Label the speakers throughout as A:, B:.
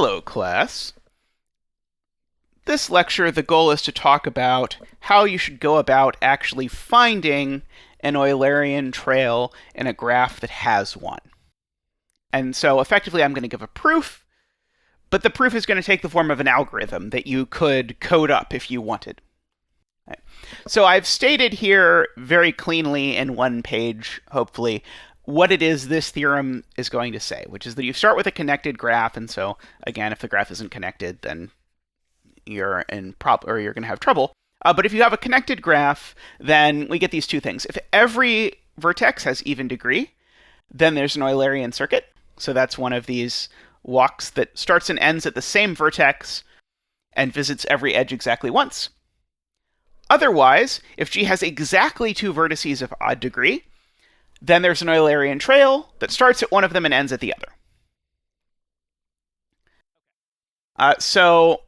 A: Hello, class. This lecture, the goal is to talk about how you should go about actually finding an Eulerian trail in a graph that has one. And so effectively, I'm going to give a proof, but the proof is going to take the form of an algorithm that you could code up if you wanted. Right. So I've stated here very cleanly in one page, hopefully, what it is this theorem is going to say, which is that you start with a connected graph, and so again, if the graph isn't connected, then you're going to have trouble. But if you have a connected graph, then we get these two things. If every vertex has even degree, then there's an Eulerian circuit. So that's one of these walks that starts and ends at the same vertex and visits every edge exactly once. Otherwise, if G has exactly two vertices of odd degree, then there's an Eulerian trail that starts at one of them and ends at the other. So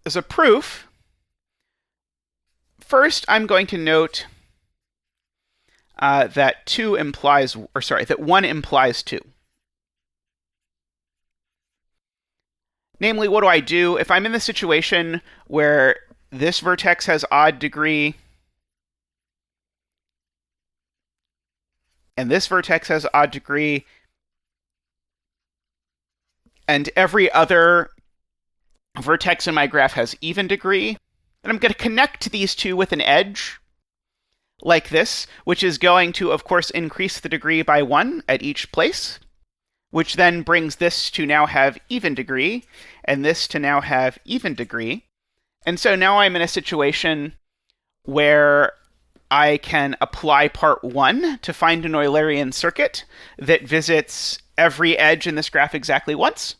A: as a proof, first I'm going to note that one implies two. Namely, what do I do if I'm in the situation where this vertex has odd degree and this vertex has odd degree and every other vertex in my graph has even degree, then I'm going to connect these two with an edge like this, which is going to, of course, increase the degree by 1 at each place, which then brings this to now have even degree, and this to now have even degree. And so now I'm in a situation where I can apply part 1 to find an Eulerian circuit that visits every edge in this graph exactly once.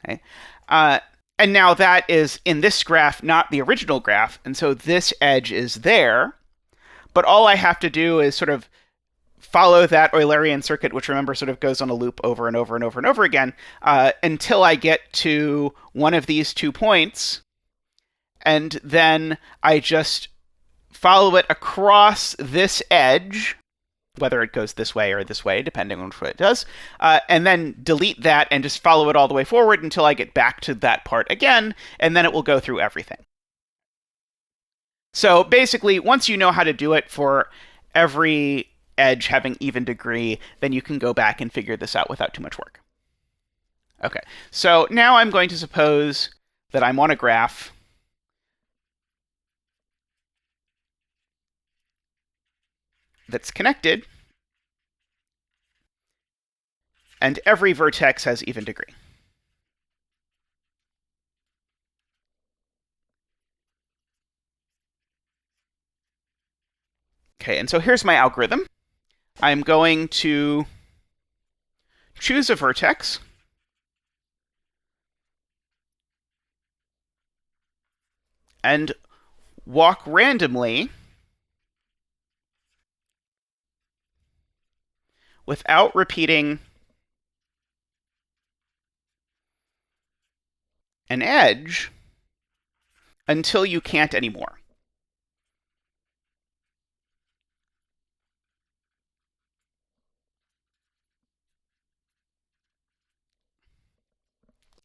A: Okay. And now that is in this graph, not the original graph, and so this edge is there. But all I have to do is sort of follow that Eulerian circuit, which remember sort of goes on a loop over and over and over and over again, until I get to one of these 2 points. And then I just follow it across this edge, whether it goes this way or this way, depending on what it does, and then delete that and just follow it all the way forward until I get back to that part again, and then it will go through everything. So basically, once you know how to do it for every edge having even degree, then you can go back and figure this out without too much work. Okay, so now I'm going to suppose that I'm on a graph that's connected, and every vertex has even degree. Okay, and so here's my algorithm. I'm going to choose a vertex, and walk randomly without repeating an edge until you can't anymore.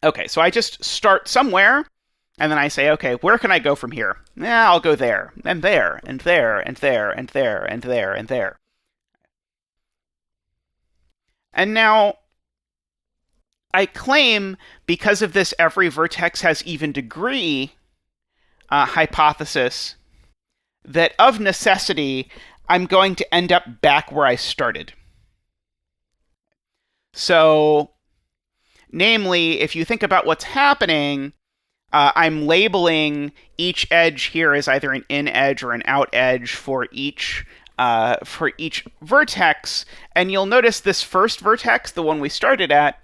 A: Okay, so I just start somewhere, and then I say, okay, where can I go from here? I'll go there, and there, and there, and there, and there, and there, and there. And now I claim, because of this every vertex has even degree hypothesis, that of necessity, I'm going to end up back where I started. So, namely, if you think about what's happening, I'm labeling each edge here as either an in edge or an out edge for each vertex. And you'll notice this first vertex, the one we started at,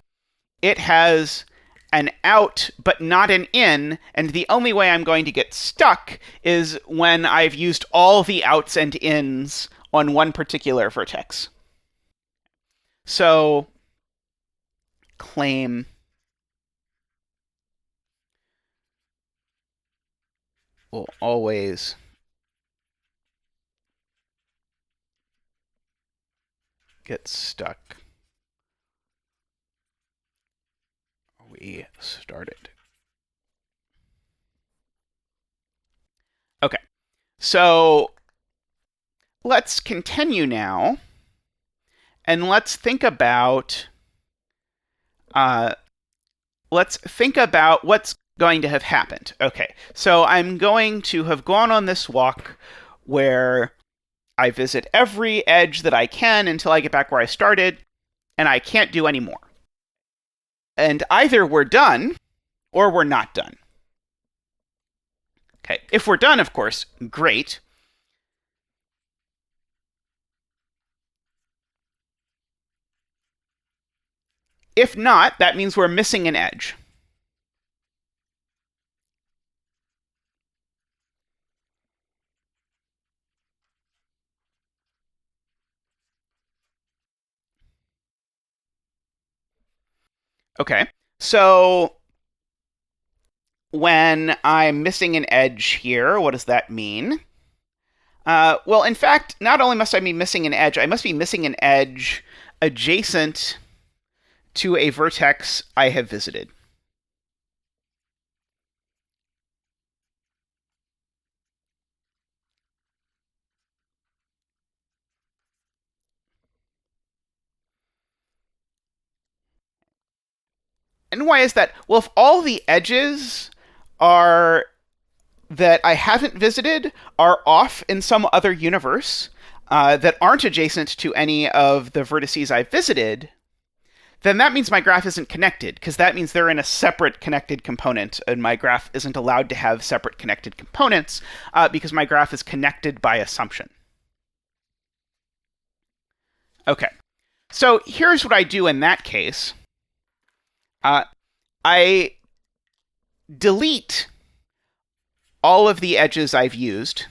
A: it has an out but not an in, and the only way I'm going to get stuck is when I've used all the outs and ins on one particular vertex. So claim will always get stuck restarted. Okay, so let's continue now, and let's think about what's going to have happened. Okay, so I'm going to have gone on this walk where I visit every edge that I can until I get back where I started, and I can't do any more. And either we're done, or we're not done. Okay, if we're done, of course, great. If not, that means we're missing an edge. Okay, so when I'm missing an edge here, what does that mean? Well, in fact, not only must I be missing an edge, I must be missing an edge adjacent to a vertex I have visited. And why is that? Well, if all the edges are that I haven't visited are off in some other universe that aren't adjacent to any of the vertices I've visited, then that means my graph isn't connected, because that means they're in a separate connected component, and my graph isn't allowed to have separate connected components because my graph is connected by assumption. Okay, so here's what I do in that case. I delete all of the edges I've used.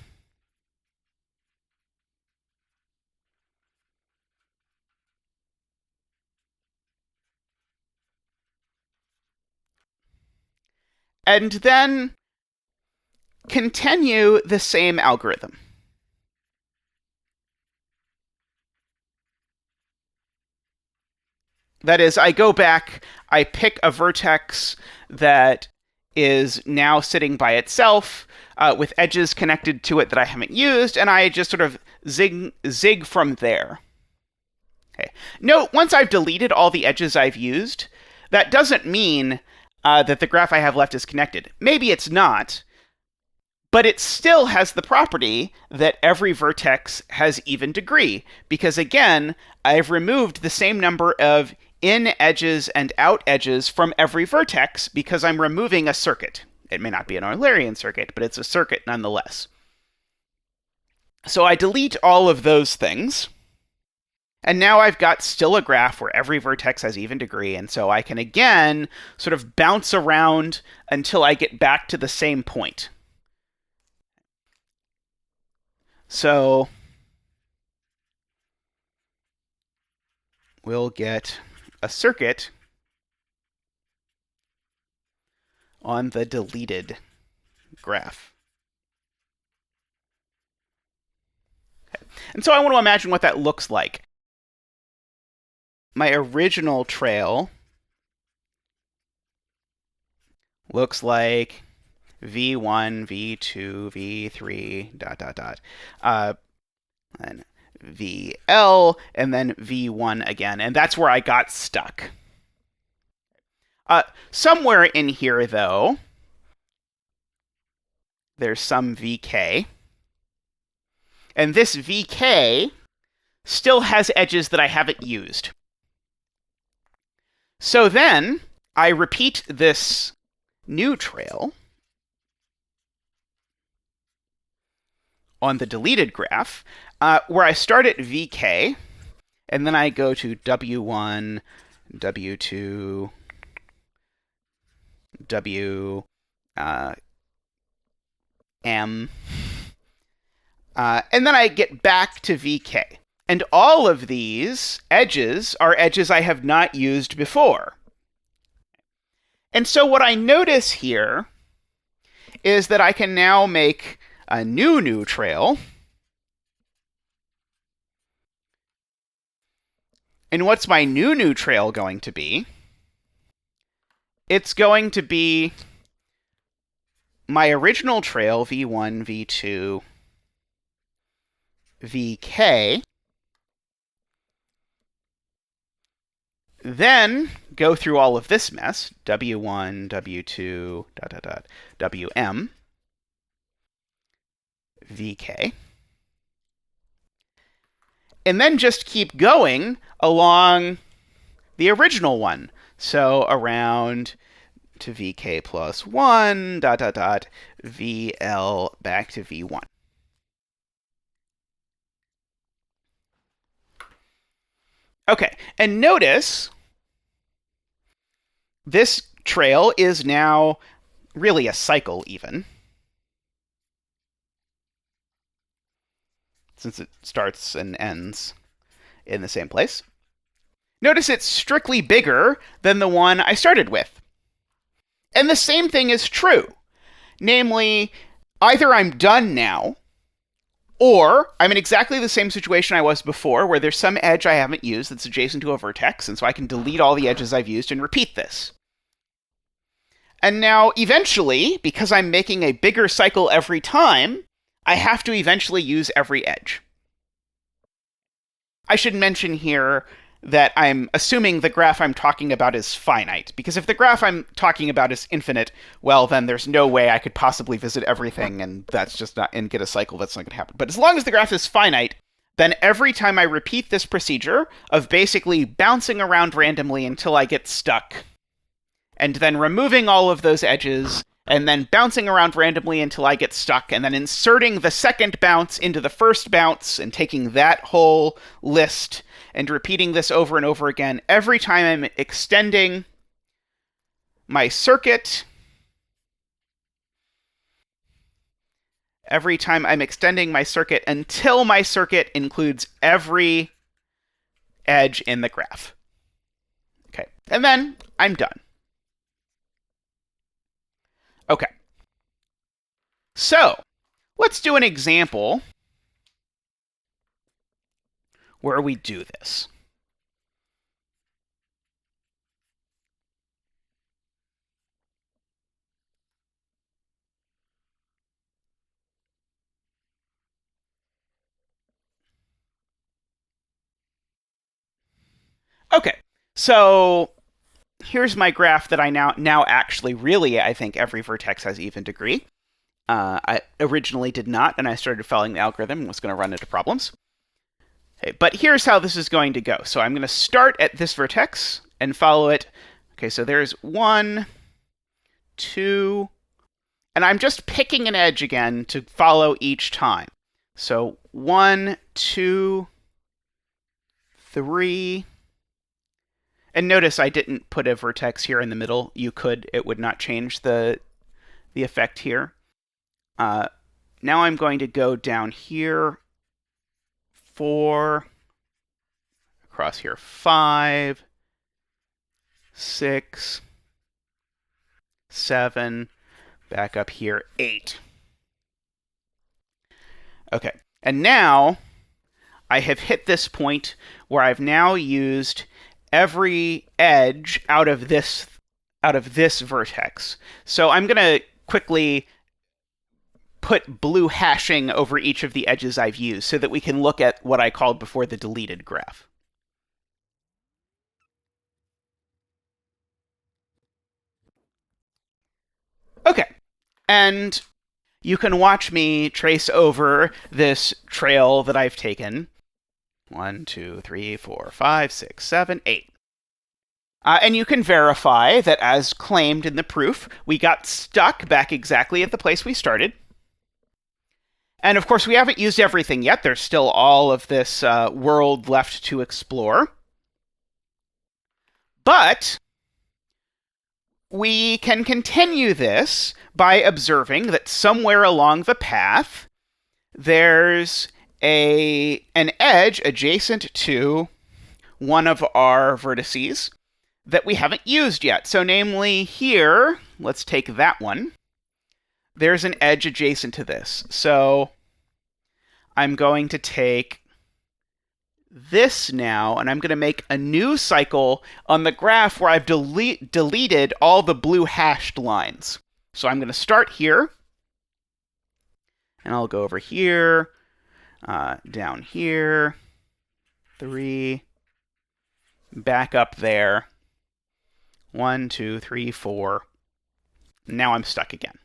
A: And then continue the same algorithm. That is, I go back, I pick a vertex that is now sitting by itself with edges connected to it that I haven't used, and I just sort of zig from there. Okay. Note, once I've deleted all the edges I've used, that doesn't mean that the graph I have left is connected. Maybe it's not, but it still has the property that every vertex has even degree, because again, I've removed the same number of in edges and out edges from every vertex because I'm removing a circuit. It may not be an Eulerian circuit, but it's a circuit nonetheless. So I delete all of those things, and now I've got still a graph where every vertex has even degree, and so I can again sort of bounce around until I get back to the same point. So we'll get a circuit on the deleted graph. Okay. And so I want to imagine what that looks like. My original trail looks like v1, v2, v3, dot, dot, dot. And VL, and then V1 again. And that's where I got stuck. Somewhere in here, though, there's some VK. And this VK still has edges that I haven't used. So then I repeat this new trail on the deleted graph, where I start at VK, and then I go to W1, W2, W, M, and then I get back to VK. And all of these edges are edges I have not used before. And so what I notice here is that I can now make a new trail. And what's my new trail going to be? it's going to be my original trail, v1, v2, vk, then go through all of this mess, w1, w2, wm, vk, and then just keep going along the original one. So around to vk plus 1, vl back to v1. Okay, and notice this trail is now really a cycle even, since it starts and ends in the same place. Notice it's strictly bigger than the one I started with. And the same thing is true. Namely, either I'm done now, or I'm in exactly the same situation I was before, where there's some edge I haven't used that's adjacent to a vertex, and so I can delete all the edges I've used and repeat this. And now, eventually, because I'm making a bigger cycle every time, I have to eventually use every edge. I should mention here that I'm assuming the graph I'm talking about is finite, because if the graph I'm talking about is infinite, well, then there's no way I could possibly visit everything, and that's just not, and get a cycle, that's not going to happen. But as long as the graph is finite, then every time I repeat this procedure of basically bouncing around randomly until I get stuck, and then removing all of those edges, and then bouncing around randomly until I get stuck, and then inserting the second bounce into the first bounce, and taking that whole list and repeating this over and over again every time I'm extending my circuit. Every time I'm extending my circuit until my circuit includes every edge in the graph. Okay, and then I'm done. Okay. So, let's do an example where we do this. Okay, so here's my graph that I now actually really, I think every vertex has even degree. I originally did not, and I started following the algorithm and was going to run into problems. Okay, but here's how this is going to go. So I'm going to start at this vertex and follow it. Okay, so there's 1, 2, and I'm just picking an edge again to follow each time. So 1, 2, 3. And notice I didn't put a vertex here in the middle. You could. It would not change the effect here. Now I'm going to go down here, 4, across here, 5, 6, 7, back up here, 8. Okay, and now I have hit this point where I've now used every edge out of this vertex. So I'm going to quickly put blue hashing over each of the edges I've used so that we can look at what I called before the deleted graph. Okay, and you can watch me trace over this trail that I've taken. 1, 2, 3, 4, 5, 6, 7, 8. And you can verify that, as claimed in the proof, we got stuck back exactly at the place we started. And of course, we haven't used everything yet. There's still all of this world left to explore. But we can continue this by observing that somewhere along the path, there's an edge adjacent to one of our vertices that we haven't used yet. So namely here, let's take that one. There's an edge adjacent to this. So I'm going to take this now, and I'm going to make a new cycle on the graph where I've deleted all the blue hashed lines. So I'm going to start here, and I'll go over here, down here, 3, back up there, 1, 2, 3, 4. Now I'm stuck again.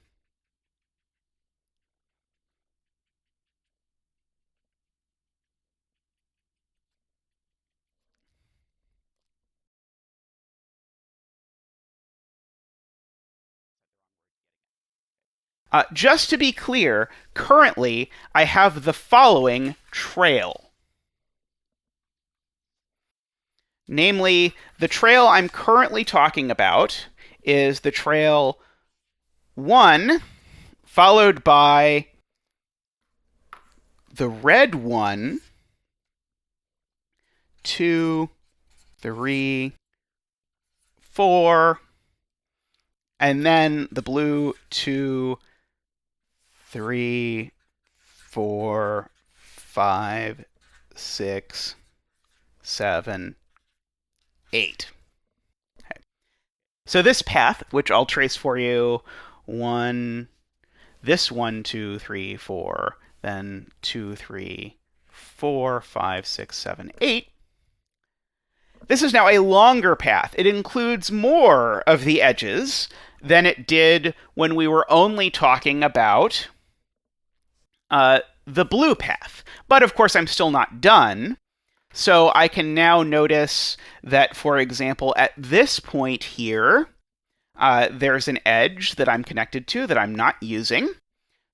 A: Just to be clear, currently I have the following trail. Namely, the trail I'm currently talking about is the trail 1, followed by the red 1, 2, 3, 4, and then the blue 2, 3, 4, 5, 6, 7, 8. Okay. So this path, which I'll trace for you, this 1, 2, 3, 4, then 2, 3, 4, 5, 6, 7, 8. This is now a longer path. It includes more of the edges than it did when we were only talking about the blue path. But of course, I'm still not done. So I can now notice that, for example, at this point here, there's an edge that I'm connected to that I'm not using.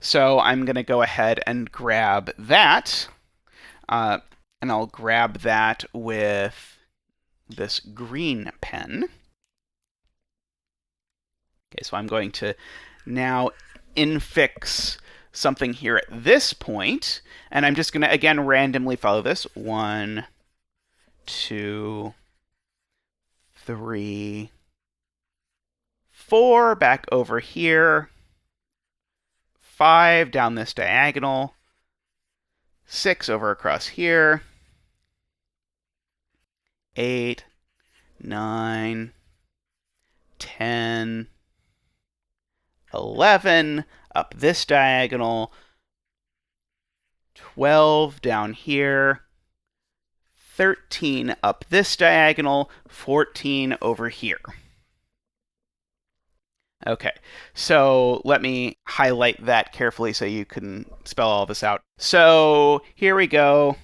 A: So I'm going to go ahead and grab that. And I'll grab that with this green pen. Okay, so I'm going to now infix something here at this point, and I'm just going to, again, randomly follow this. 1, 2, 3, 4, back over here, 5 down this diagonal, 6 over across here, 8, 9, 10, 11, up this diagonal, 12 down here, 13 up this diagonal, 14 over here. Okay, so let me highlight that carefully so you can spell all this out. So here we go.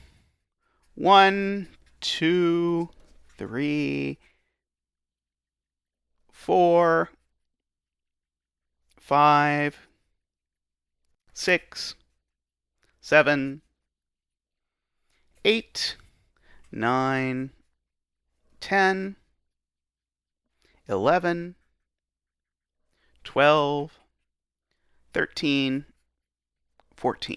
A: 1, 2, 3, 4, 5, 6, 7, 8, 9, 10, 11, 12, 13, 14.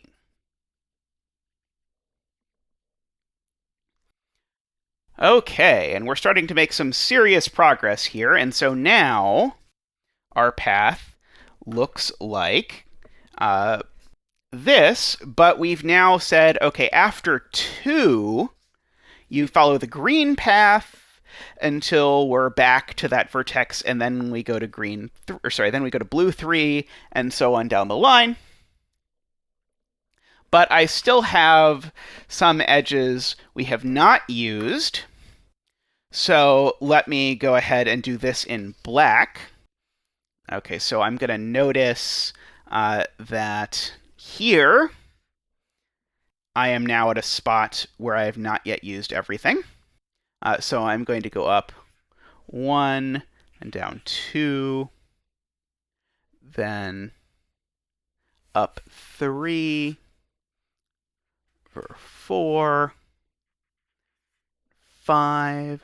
A: Okay, and we're starting to make some serious progress here, and so now our path looks like this, but we've now said, okay, after 2, you follow the green path until we're back to that vertex, and then we go to then we go to blue 3, and so on down the line. But I still have some edges we have not used. So let me go ahead and do this in black. Okay, so I'm going to notice that here I am now at a spot where I have not yet used everything. So I'm going to go up 1 and down 2, then up 3, 4, 5,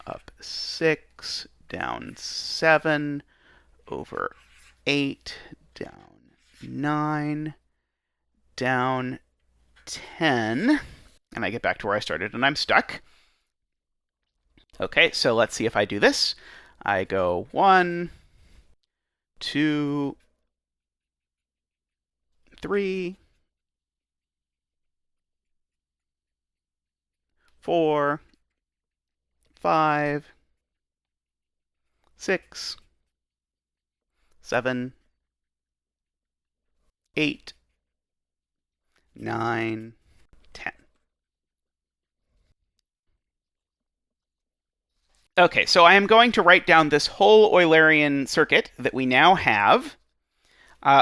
A: up 6, down 7, over 8, down 9, down 10, and I get back to where I started, and I'm stuck. Okay, so let's see if I do this. I go 1, 2, 3, 4, 5, 6, 7, 8, 9, 10. Okay, so I am going to write down this whole Eulerian circuit that we now have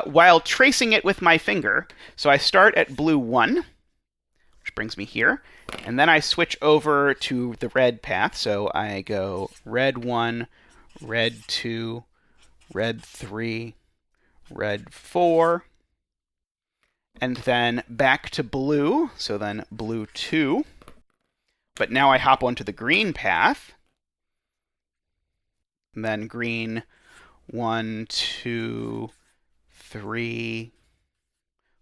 A: while tracing it with my finger. So I start at blue 1, which brings me here, and then I switch over to the red path. So I go red 1, red 2, red 3, red 4, and then back to blue, so then blue 2. But now I hop onto the green path, and then green 1, 2, 3,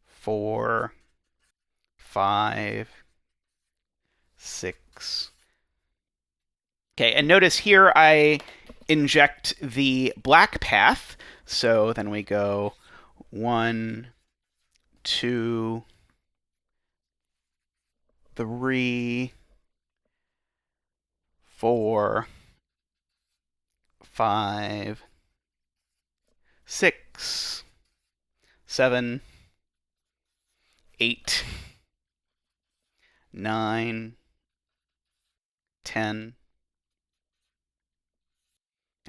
A: 4, 5, 6. Okay, and notice here I inject the black path, so then we go 1, 2, 3, 4, 5, 6, 7, 8, 9, 10.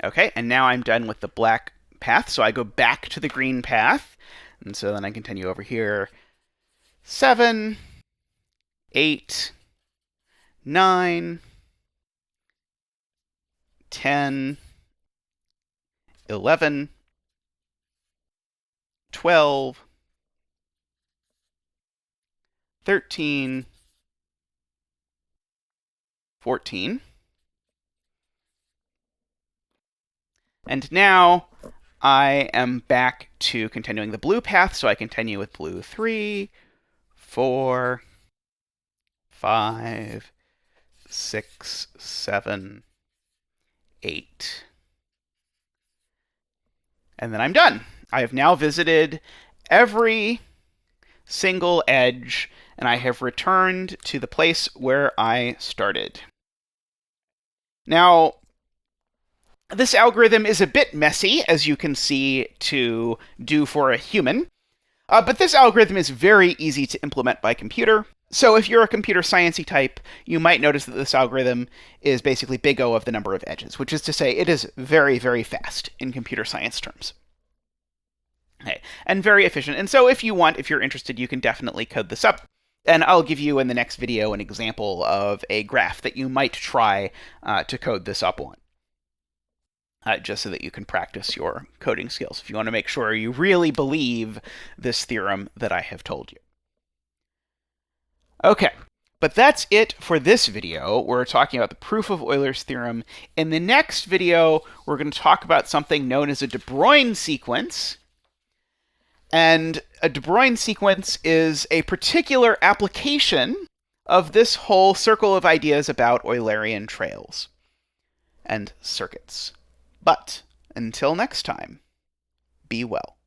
A: Okay, and now I'm done with the black path, so I go back to the green path, and so then I continue over here. 7, 8, 9, 10, 11, 12, 13, 14. And now I am back to continuing the blue path, so I continue with blue 3, 4, 5, 6, 7, 8. And then I'm done. I have now visited every single edge, and I have returned to the place where I started. Now, this algorithm is a bit messy, as you can see, to do for a human, but this algorithm is very easy to implement by computer. So if you're a computer sciencey type, you might notice that this algorithm is basically big O of the number of edges, which is to say it is very, very fast in computer science terms. Okay, and very efficient. And so if you're interested, you can definitely code this up. And I'll give you in the next video an example of a graph that you might try to code this up on. Just so that you can practice your coding skills if you want to make sure you really believe this theorem that I have told you. Okay, but that's it for this video. We're talking about the proof of Euler's theorem. In the next video, we're going to talk about something known as a de Broglie sequence. And a de Broglie sequence is a particular application of this whole circle of ideas about Eulerian trails and circuits. But until next time, be well.